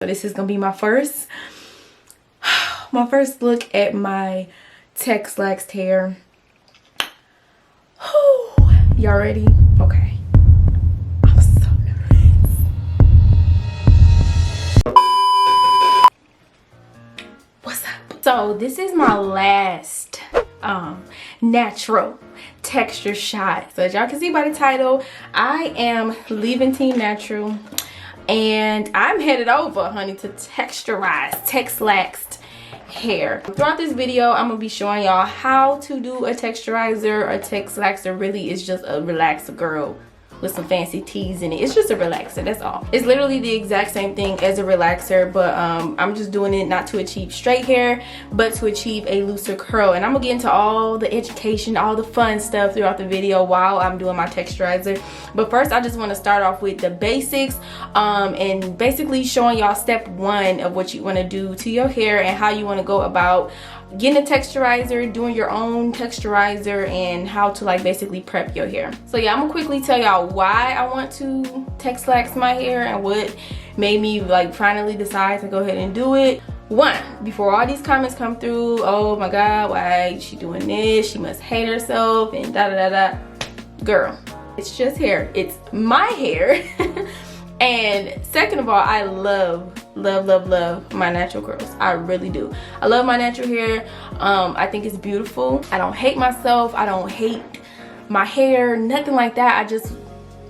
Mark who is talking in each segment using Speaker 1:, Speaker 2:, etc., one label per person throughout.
Speaker 1: So this is gonna be my first look at my Texlaxed hair. Y'all ready? Okay. I'm so nervous. What's up? So this is my last natural texture shot. So as y'all can see by the title, I am leaving Team Natural and I'm headed over, honey, to texturize, Texlaxed hair. Throughout this video, I'm gonna be showing y'all how to do a texturizer. A texlaxer really is just a relaxer, girl, with some fancy teas in it. It's just a relaxer, that's all. It's literally the exact same thing as a relaxer, but I'm just doing it not to achieve straight hair, but to achieve a looser curl. And I'm gonna get into all the education, all the fun stuff throughout the video while I'm doing my texturizer. But first, I just want to start off with the basics and basically showing y'all step one of what you want to do to your hair and how you want to go about getting a texturizer, doing your own texturizer, and how to like basically prep your hair. So yeah, I'm gonna quickly tell y'all why I want to texlax my hair and what made me like finally decide to go ahead and do it. One, before all these comments come through, oh my god, why is she doing this, she must hate herself and da da da da. Girl, it's just hair, it's my hair. And second of all, I love my natural curls. I really do. I love my natural hair. I think it's beautiful. I don't hate myself. I don't hate my hair, nothing like that. I just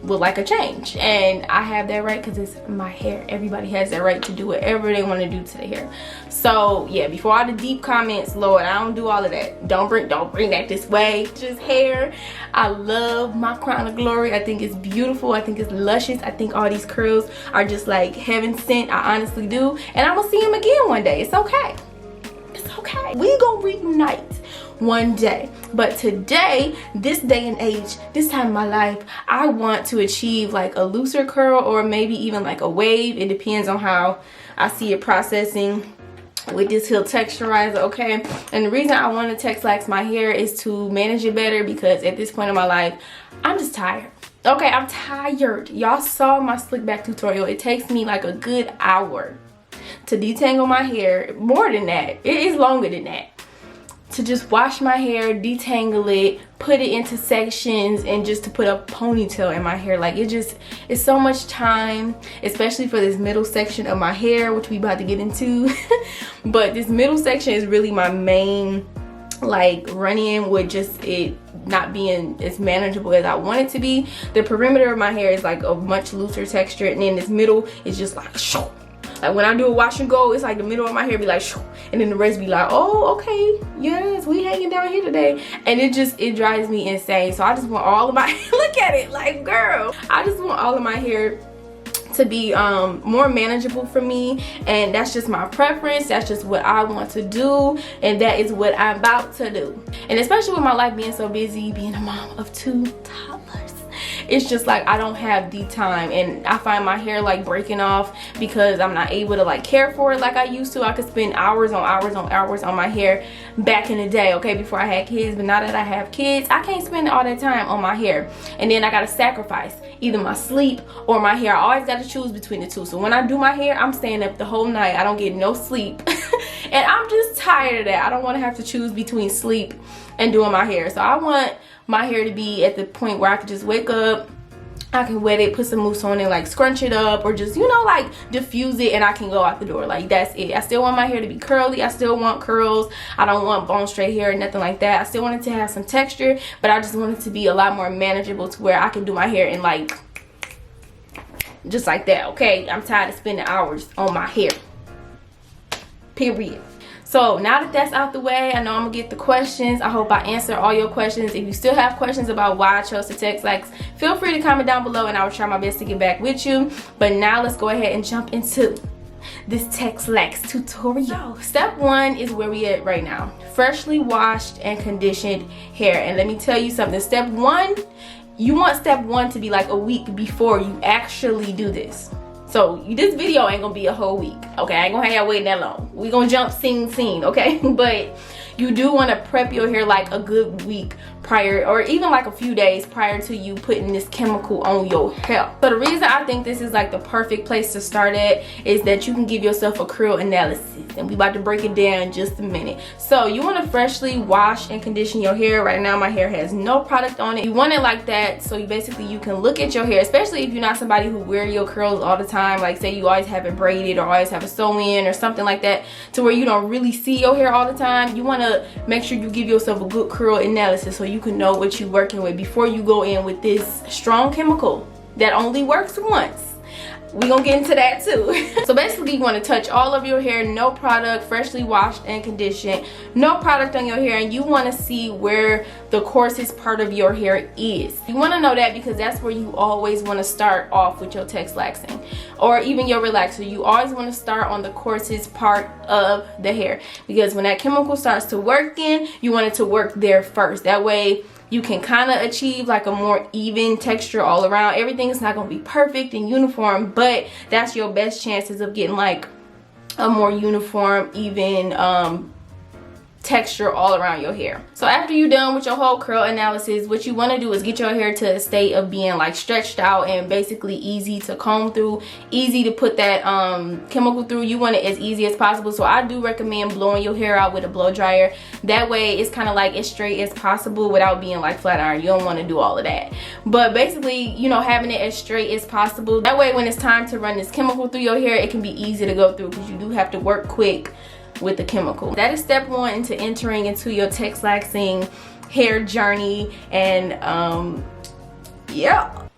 Speaker 1: would like a change, and I have that right because it's my hair. Everybody has that right to do whatever they want to do to their hair. So yeah, before all the deep comments, Lord, I don't do all of that. Don't bring that this way. Just hair. I love my crown of glory. I think it's beautiful. I think it's luscious. I think all these curls are just like heaven sent. I honestly do, and I'm gonna see them again one day. It's okay. It's okay. We gonna reunite one day. But today, this day and age, this time in my life, I want to achieve like a looser curl or maybe even like a wave. It depends on how I see it processing with this heel texturizer, okay? And the reason I want to texlax my hair is to manage it better because at this point in my life, I'm just tired. Okay, I'm tired. Y'all saw my slick back tutorial. It takes me like a good hour to detangle my hair. More than that. It is longer than that. To just wash my hair, detangle it, put it into sections, and just to put a ponytail in my hair. Like it's so much time, especially for this middle section of my hair, which we about to get into. But this middle section is really my main like run-in with just it not being as manageable as I want it to be. The perimeter of my hair is like a much looser texture, and then this middle is just like shoo. Like when I do a wash and go, it's like the middle of my hair be like shoo, and then the rest be like, oh okay, yes, we hanging down here today. And it drives me insane. So I just want all of my look at it, like girl, I just want all of my hair to be more manageable for me, and that's just my preference. That's just what I want to do, and that is what I'm about to do. And especially with my life being so busy, being a mom of 2 toddlers, it's just like I don't have the time, and I find my hair like breaking off because I'm not able to like care for it like I used to. I could spend hours on hours on hours on my hair back in the day, okay, before I had kids. But now that I have kids, I can't spend all that time on my hair, and then I gotta sacrifice either my sleep or my hair. I always gotta choose between the two. So when I do my hair, I'm staying up the whole night. I don't get no sleep. And I'm just tired of that. I don't want to have to choose between sleep and doing my hair. So I want my hair to be at the point where I can just wake up, I can wet it, put some mousse on it, like scrunch it up, or just, you know, like diffuse it, and I can go out the door. Like that's it. I still want my hair to be curly. I still want curls. I don't want bone straight hair or nothing like that. I still want it to have some texture, but I just want it to be a lot more manageable to where I can do my hair in like just like that, okay? I'm tired of spending hours on my hair, period. So now that that's out the way, I know I'm gonna get the questions. I hope I answer all your questions. If you still have questions about why I chose to texlax, feel free to comment down below and I will try my best to get back with you. But now let's go ahead and jump into this texlax tutorial. Step 1 is where we at right now. Freshly washed and conditioned hair. And let me tell you something. Step 1, you want step 1 to be like a week before you actually do this. So this video ain't gonna be a whole week, okay? I ain't gonna have y'all waiting that long. We gonna jump scene, okay? But you do want to prep your hair like a good week prior, or even like a few days prior to you putting this chemical on your hair. So the reason I think this is like the perfect place to start at is that you can give yourself a curl analysis, and we about to break it down in just a minute. So you want to freshly wash and condition your hair. Right now my hair has no product on it. You want it like that, so you can look at your hair, especially if you're not somebody who wear your curls all the time, like say you always have it braided or always have a sew-in or something like that, to where you don't really see your hair all the time. You want to make sure you give yourself a good curl analysis so you can know what you're working with before you go in with this strong chemical that only works once. We're gonna get into that too. So basically you want to touch all of your hair, no product, freshly washed and conditioned, no product on your hair, and you want to see where the coarsest part of your hair is. You want to know that because that's where you always want to start off with your Texlaxing or even your relaxer. You always want to start on the coarsest part of the hair, because when that chemical starts to work in, you want it to work there first. That way you can kind of achieve like a more even texture all around. Everything is not going to be perfect and uniform, but that's your best chances of getting like a more uniform, even texture all around your hair. So after you're done with your whole curl analysis, what you want to do is get your hair to a state of being like stretched out and basically easy to comb through, easy to put that chemical through. You want it as easy as possible. So I do recommend blowing your hair out with a blow dryer. That way it's kind of like as straight as possible without being like flat iron. You don't want to do all of that, but basically, you know, having it as straight as possible. That way when it's time to run this chemical through your hair, it can be easy to go through, because you do have to work quick with the chemical. That is step one into entering into your Texlaxing hair journey. And yeah,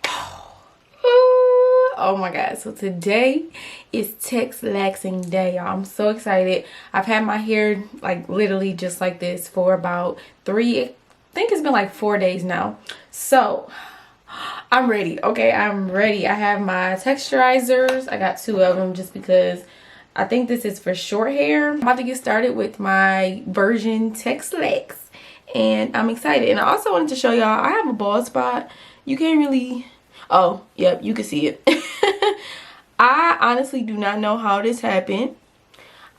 Speaker 1: oh my god, so today is Texlaxing day, y'all. I'm so excited. I've had my hair like literally just like this for about I think it's been like 4 days now. So I'm ready. Okay, I'm ready. I have my texturizers. I got 2 of them just because I think this is for short hair. I'm about to get started with my version Texlaxed, and I'm excited. And I also wanted to show y'all, I have a bald spot. You can't really, oh, yep, you can see it. I honestly do not know how this happened.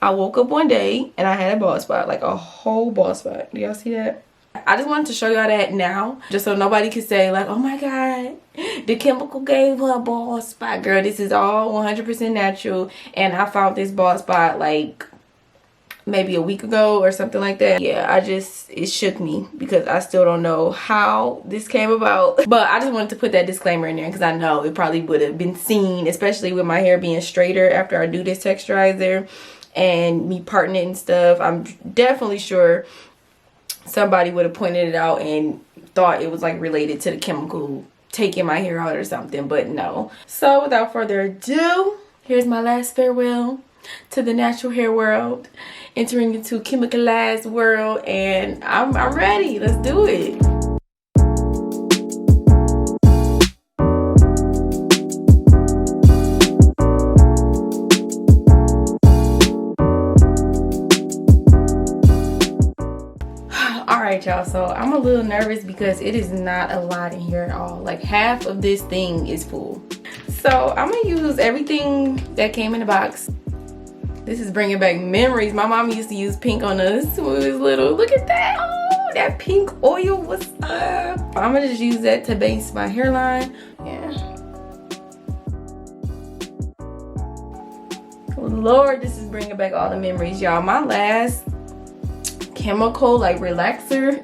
Speaker 1: I woke up one day and I had a bald spot, like a whole bald spot. Do y'all see that? I just wanted to show y'all that now, just so nobody can say like, oh my god, the chemical gave her a bald spot. Girl, this is all 100% natural, and I found this bald spot like maybe a week ago or something like that. Yeah, it shook me because I still don't know how this came about, but I just wanted to put that disclaimer in there because I know it probably would have been seen, especially with my hair being straighter after I do this texturizer and me parting it and stuff. I'm definitely sure somebody would have pointed it out and thought it was like related to the chemical taking my hair out or something, but no. So without further ado, here's my last farewell to the natural hair world, entering into chemicalized world, and I'm ready. Let's do it. Alright y'all, so I'm a little nervous because it is not a lot in here at all. Like half of this thing is full. So I'm gonna use everything that came in the box. This is bringing back memories. My mom used to use pink on us when we was little. Look at that. Oh, that pink oil was up. I'm gonna just use that to base my hairline. Yeah. Lord, this is bringing back all the memories, y'all. My last chemical like relaxer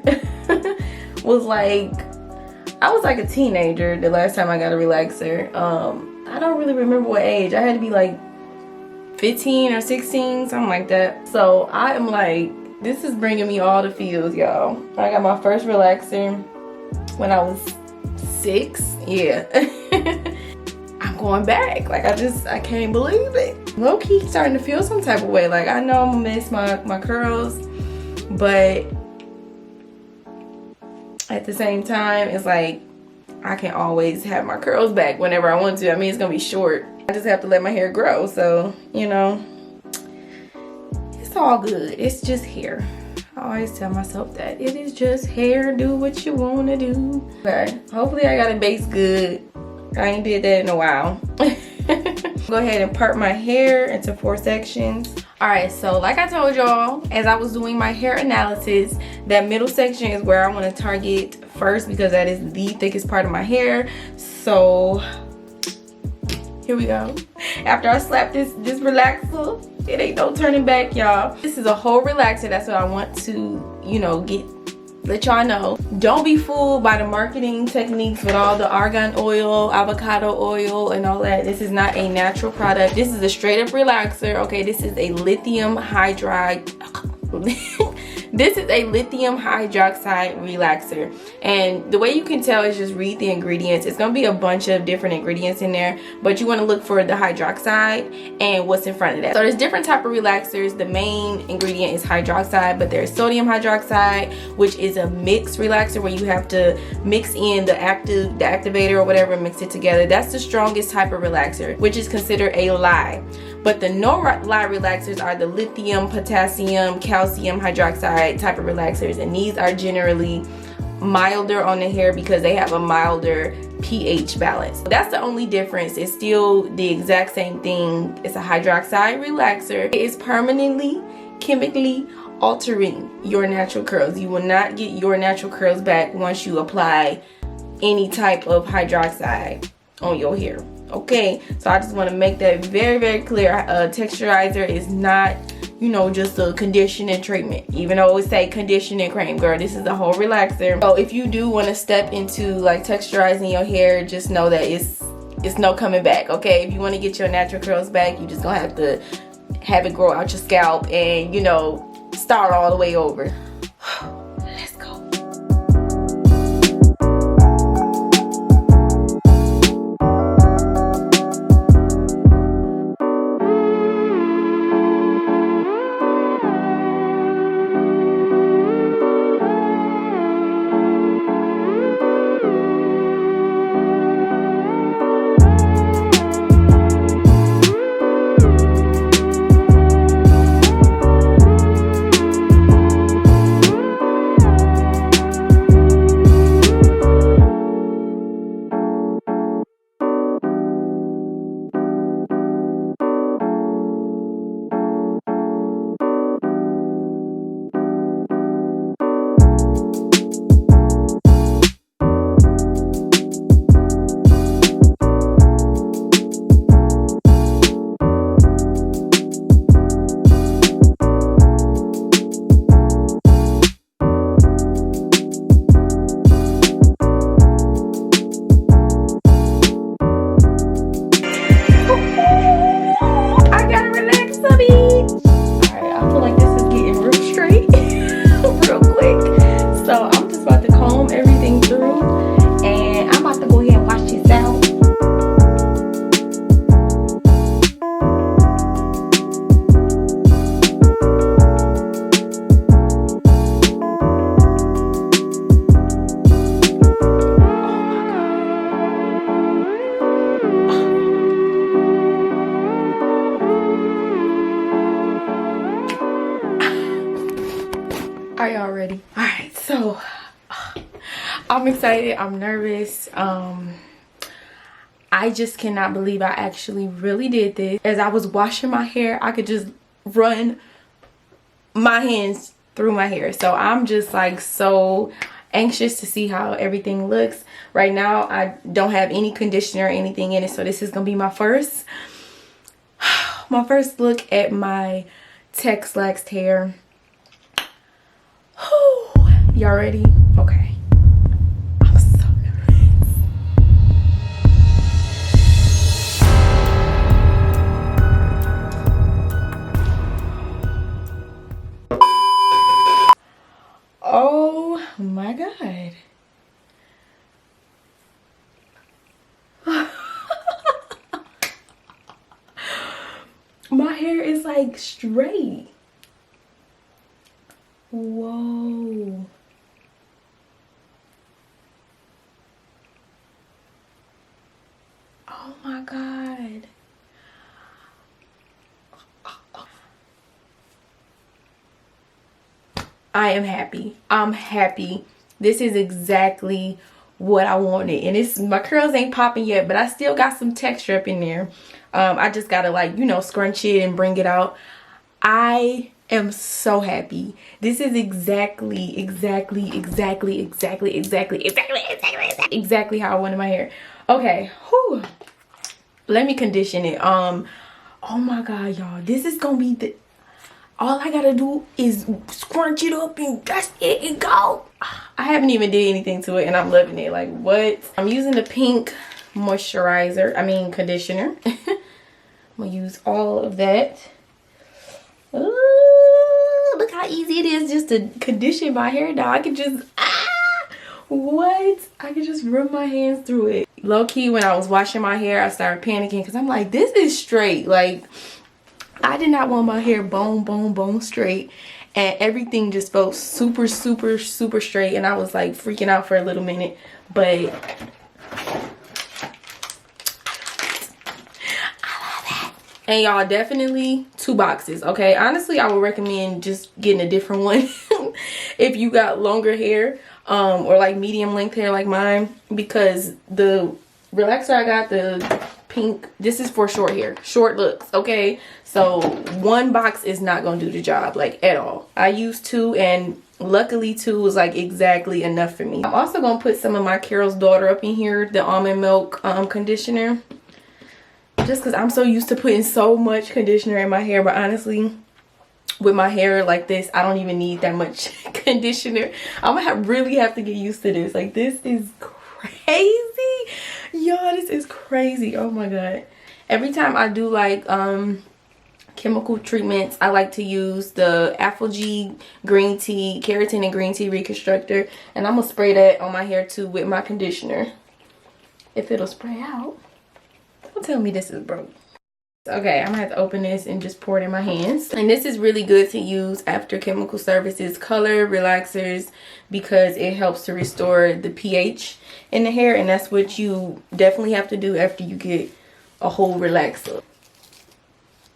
Speaker 1: was like, I was like a teenager the last time I got a relaxer. I don't really remember what age. I had to be like 15 or 16, something like that. So I am like, this is bringing me all the feels, y'all. I got my first relaxer when I was 6. Yeah. I'm going back. Like I can't believe it. Low-key starting to feel some type of way. Like I know I'm gonna miss my curls, but at the same time, it's like I can always have my curls back whenever I want to. I mean, it's gonna be short. I just have to let my hair grow. So, you know, it's all good. It's just hair. I always tell myself that. It is just hair. Do what you want to do. Okay, hopefully I got it based good. I ain't did that in a while. Go ahead and part my hair into 4 sections. Alright, so like I told y'all, as I was doing my hair analysis, that middle section is where I want to target first because that is the thickest part of my hair. So here we go. After I slap this relaxer, it ain't no turning back, y'all. This is a whole relaxer. That's what I want to, you know, let y'all know. Don't be fooled by the marketing techniques with all the argan oil, avocado oil, and all that. This is not a natural product. This is a straight up relaxer. Okay, this is a lithium hydride. This is a lithium hydroxide relaxer, and the way you can tell is just read the ingredients. It's gonna be a bunch of different ingredients in there, but you want to look for the hydroxide and what's in front of that. So there's different type of relaxers. The main ingredient is hydroxide, but there's sodium hydroxide, which is a mixed relaxer where you have to mix in the activator or whatever, mix it together. That's the strongest type of relaxer, which is considered a lye. But the no-lye relaxers are the lithium, potassium, calcium hydroxide type of relaxers, and these are generally milder on the hair because they have a milder pH balance. That's the only difference. It's still the exact same thing. It's a hydroxide relaxer. It is permanently, chemically altering your natural curls. You will not get your natural curls back once you apply any type of hydroxide on your hair. Okay, so I just want to make that very, very clear. Texturizer is not, you know, just a conditioning treatment. Even though it say conditioning cream, girl, this is a whole relaxer. So if you do want to step into like texturizing your hair, just know that it's no coming back. Okay, if you want to get your natural curls back, you just gonna have to have it grow out your scalp and, you know, start all the way over. Let's go. Are y'all ready? All right, so I'm excited. I'm nervous. I just cannot believe I actually really did this. As I was washing my hair, I could just run my hands through my hair. So I'm just like so anxious to see how everything looks. Right now, I don't have any conditioner or anything in it, so this is gonna be my first look at my Texlaxed hair. Y'all ready? Okay. I'm so nervous. Oh my God. My hair is like straight. Whoa. Oh my God. I am happy. I'm happy. This is exactly what I wanted. And it's, my curls ain't popping yet, but I still got some texture up in there. I just gotta, like, you know, scrunch it and bring it out. I am so happy. This is exactly how I wanted my hair. Okay, whew. Let me condition it. Oh my god, y'all, this is gonna be the, all I gotta do is scrunch it up and that's it and go. I haven't even did anything to it and I'm loving it. Like, what? I'm using the pink moisturizer, conditioner. I'm gonna use all of that. Ooh, look how easy it is just to condition my hair now. I can just, what? I can just run my hands through it. Low key, when I was washing my hair, I started panicking because I'm like, this is straight. Like, I did not want my hair bone straight, and everything just felt super straight, and I was like freaking out for a little minute, but I love it. And y'all, definitely 2 boxes, okay? Honestly, I would recommend just getting a different one if you got longer hair, or like medium length hair like mine, because the relaxer I got, the pink, this is for short hair, short looks, okay? So 1 box is not gonna do the job, like, at all. I used 2, and luckily 2 was like exactly enough for me. I'm also gonna put some of my Carol's Daughter up in here, the almond milk conditioner, just because I'm so used to putting so much conditioner in my hair. But honestly, with my hair like this, I don't even need that much conditioner. I'm gonna really have to get used to this. Like, this is crazy, y'all. This is crazy. Oh my god. Every time I do like chemical treatments, I like to use the G green tea, keratin and green tea reconstructor, and I'm gonna spray that on my hair too with my conditioner, if it'll spray out. Don't tell me this is broke. Okay, I'm gonna have to open this and just pour it in my hands. And this is really good to use after chemical services, color relaxers, because it helps to restore the pH in the hair, and that's what you definitely have to do after you get a whole relaxer.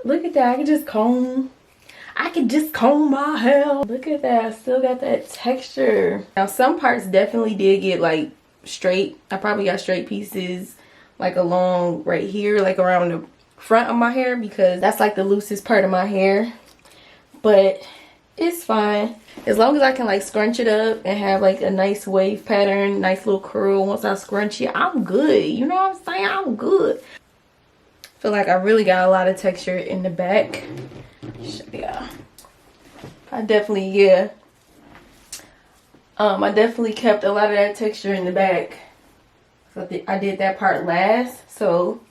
Speaker 1: Look at that. I can just comb my hair. Look at that. I still got that texture. Now, some parts definitely did get like straight. I probably got straight pieces like along right here, like around the front of my hair, because that's like the loosest part of my hair. But it's fine as long as I can like scrunch it up and have like a nice wave pattern, nice little curl. Once I scrunch it, I'm good. You know what I'm saying? I'm good. Feel like I really got a lot of texture in the back. Yeah, I definitely kept a lot of that texture in the back. So I did that part last, so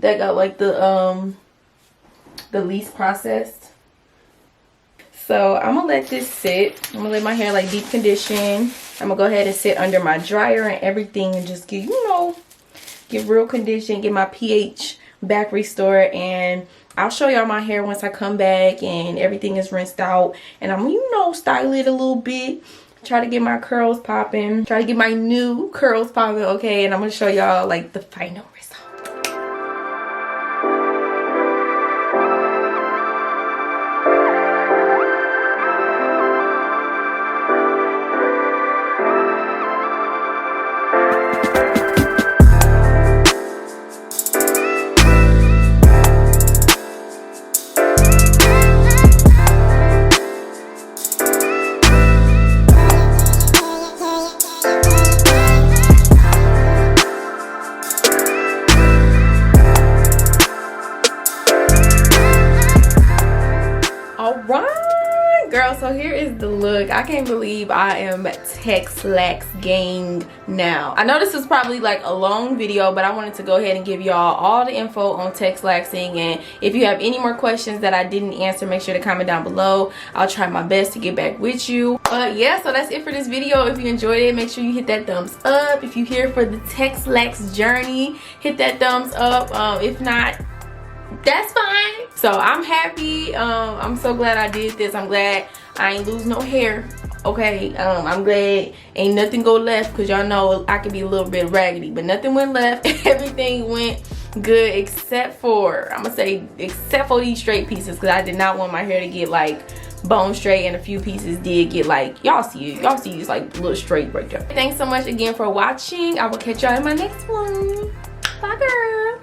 Speaker 1: that got like the least processed. So I'm gonna let this sit. I'm gonna let my hair like deep condition. I'm gonna go ahead and sit under my dryer and everything and just get, you know, get real condition, get my pH back restored, and I'll show y'all my hair once I come back and everything is rinsed out, and I'm, you know, style it a little bit, try to get my curls popping, try to get my new curls popping, okay? And I'm gonna show y'all like the final result. So here is the look. I can't believe I am Texlaxing now. I know this was probably like a long video, but I wanted to go ahead and give y'all all the info on Texlaxing, and if you have any more questions that I didn't answer, make sure to comment down below. I'll try my best to get back with you. But yeah, so that's it for this video. If you enjoyed it, make sure you hit that thumbs up. If you're here for the Texlax journey, hit that thumbs up. If not, that's fine. So I'm happy. I'm so glad I did this. I'm glad I ain't lose no hair, okay? I'm glad ain't nothing go left, because y'all know I could be a little bit raggedy, but nothing went left. Everything went good except for, I'm gonna say, except for these straight pieces, because I did not want my hair to get like bone straight, and a few pieces did get like, y'all see it's like a little straight right there. Thanks so much again for watching. I will catch y'all in my next one. Bye, girl.